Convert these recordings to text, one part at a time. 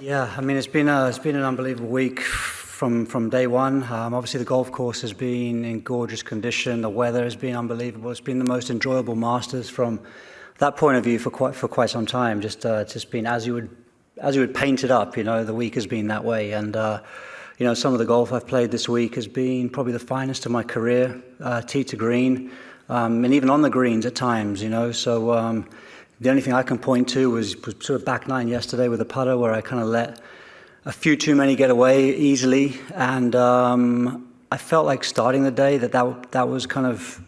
Yeah, I mean it's been an unbelievable week from day one. Obviously the golf course has been in gorgeous condition. The weather has been unbelievable. It's been the most enjoyable Masters from that point of view for quite some time. Just been as you would paint it up. The week has been that way. And some of the golf I've played this week has been probably the finest of my career, tee to green, and even on the greens at times. So. The only thing I can point to was sort of back nine yesterday with a putter where I kind of let a few too many get away easily, and I felt like starting the day that was kind of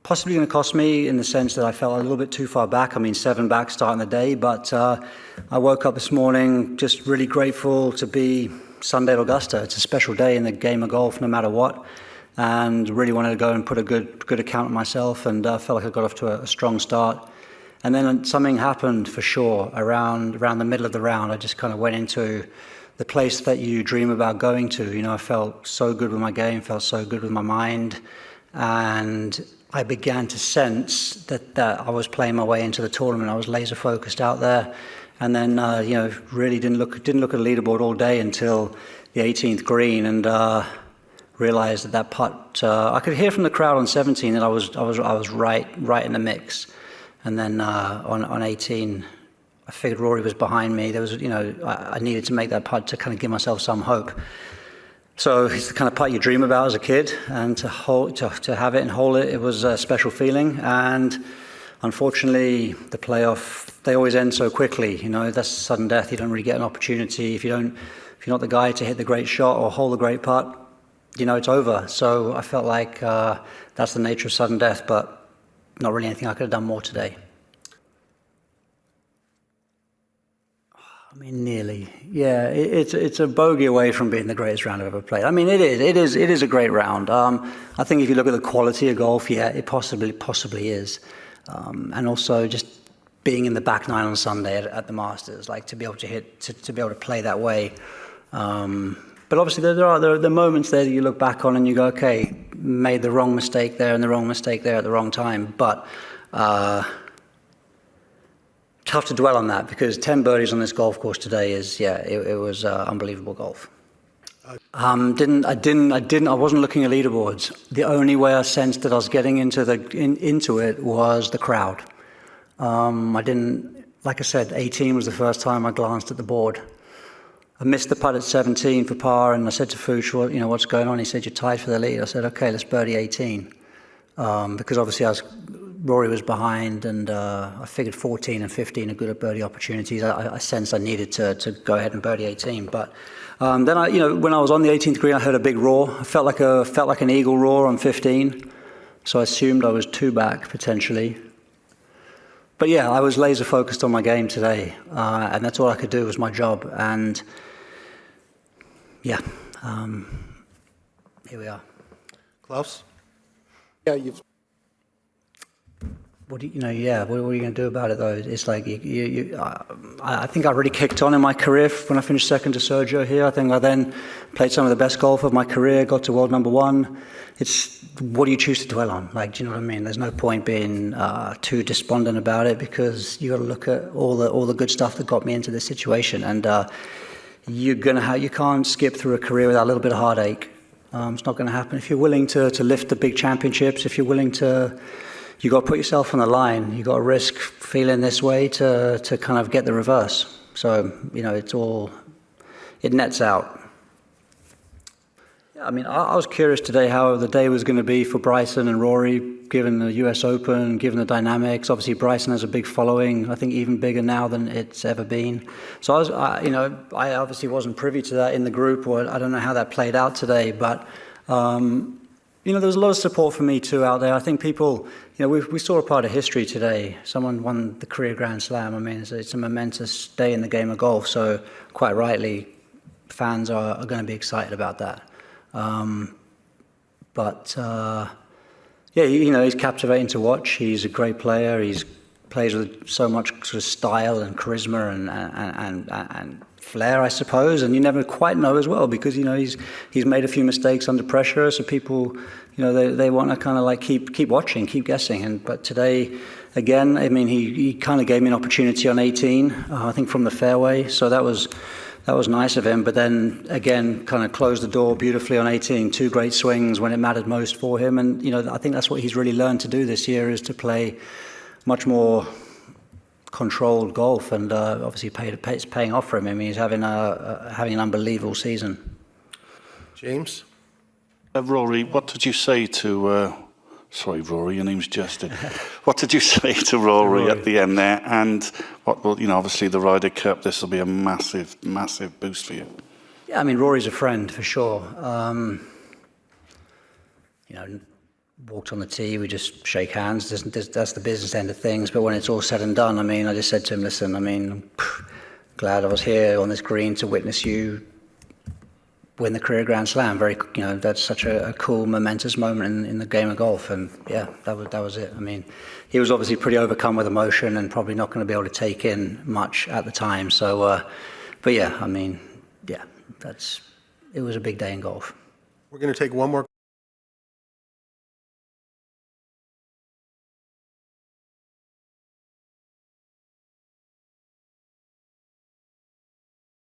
possibly going to cost me in the sense that I felt a little bit too far back. I mean, 7 back starting the day, but I woke up this morning just really grateful to be Sunday at Augusta. It's a special day in the game of golf, no matter what, and really wanted to go and put a good account of myself, and felt like I got off to a strong start. And then something happened for sure around the middle of the round. I just kind of went into the place that you dream about going to. I felt so good with my game, felt so good with my mind, and I began to sense that I was playing my way into the tournament. I was laser focused out there, and then really didn't look at the leaderboard all day until the 18th green, and realized that putt. I could hear from the crowd on 17 that I was right in the mix. And then on 18, I figured Rory was behind me. There was, I needed to make that putt to kind of give myself some hope. So it's the kind of putt you dream about as a kid, and to have it and hold it, it was a special feeling. And unfortunately, the playoff, they always end so quickly. That's sudden death. You don't really get an opportunity if you're not the guy to hit the great shot or hold the great putt. It's over. So I felt like that's the nature of sudden death, but not really anything I could have done more today. I mean, nearly. Yeah, it's a bogey away from being the greatest round I've ever played. I mean, it is a great round. I think if you look at the quality of golf, yeah, it possibly is. And also just being in the back nine on Sunday at the Masters, like to be able to play that way. But obviously there are the moments there that you look back on and you go, okay, made the wrong mistake there and the wrong mistake there at the wrong time. But tough to dwell on that, because 10 birdies on this golf course today it was unbelievable golf. I wasn't looking at leaderboards. The only way I sensed that I was getting into it was the crowd. Like I said, 18 was the first time I glanced at the board. I missed the putt at 17 for par, and I said to Fuchs, what's going on? He said, you're tied for the lead. I said, okay, let's birdie 18. Because obviously Rory was behind, and I figured 14 and 15 are good birdie opportunities. I sensed I needed to go ahead and birdie 18. But then when I was on the 18th green, I heard a big roar. I felt like an eagle roar on 15. So I assumed I was 2 back potentially. But yeah, I was laser focused on my game today, and that's all I could do was my job. And yeah, here we are. Klaus? Yeah, What are you going to do about it though? It's like I think I really kicked on in my career when I finished second to Sergio here. I think I then played some of the best golf of my career, got to world number 1. It's what do you choose to dwell on? Like, do you know what I mean? There's no point being too despondent about it, because you got to look at all the good stuff that got me into this situation, and you can't skip through a career without a little bit of heartache. It's not going to happen. If you're willing to lift the big championships, if you're willing to, you got to put yourself on the line. You got to risk feeling this way to kind of get the reverse. So it nets out. I mean, I was curious today how the day was going to be for Bryson and Rory, given the US Open, given the dynamics. Obviously, Bryson has a big following, I think even bigger now than it's ever been. So I obviously wasn't privy to that in the group, or I don't know how that played out today. But, there was a lot of support for me too out there. I think people, we saw a part of history today. Someone won the career Grand Slam. I mean, it's a momentous day in the game of golf. So quite rightly, fans are going to be excited about that. He's captivating to watch. He's a great player. He plays with so much sort of style and charisma and flair, I suppose. And you never quite know as well, because he's made a few mistakes under pressure. So people, they want to kind of like keep watching, keep guessing. But today, again, I mean, he kind of gave me an opportunity on 18, I think from the fairway, so that was nice of him. But then again, kind of closed the door beautifully on 18. 2 great swings when it mattered most for him, and I think that's what he's really learned to do this year, is to play much more controlled golf, and obviously it's paying off for him. I mean, he's having an unbelievable season. James? Rory, what did you say to... sorry, Rory, your name's Justin. What did you say to Rory at the end there? And what will, obviously the Ryder Cup, this will be a massive, massive boost for you. Yeah, I mean, Rory's a friend for sure. Walked on the tee, we just shake hands. That's the business end of things. But when it's all said and done, I mean, I just said to him, listen, I mean, I'm glad I was here on this green to witness you win the career Grand Slam. That's such a cool, momentous moment in the game of golf. And yeah, that was it. I mean, he was obviously pretty overcome with emotion and probably not going to be able to take in much at the time. So, but yeah, I mean, yeah, it was a big day in golf. We're going to take one more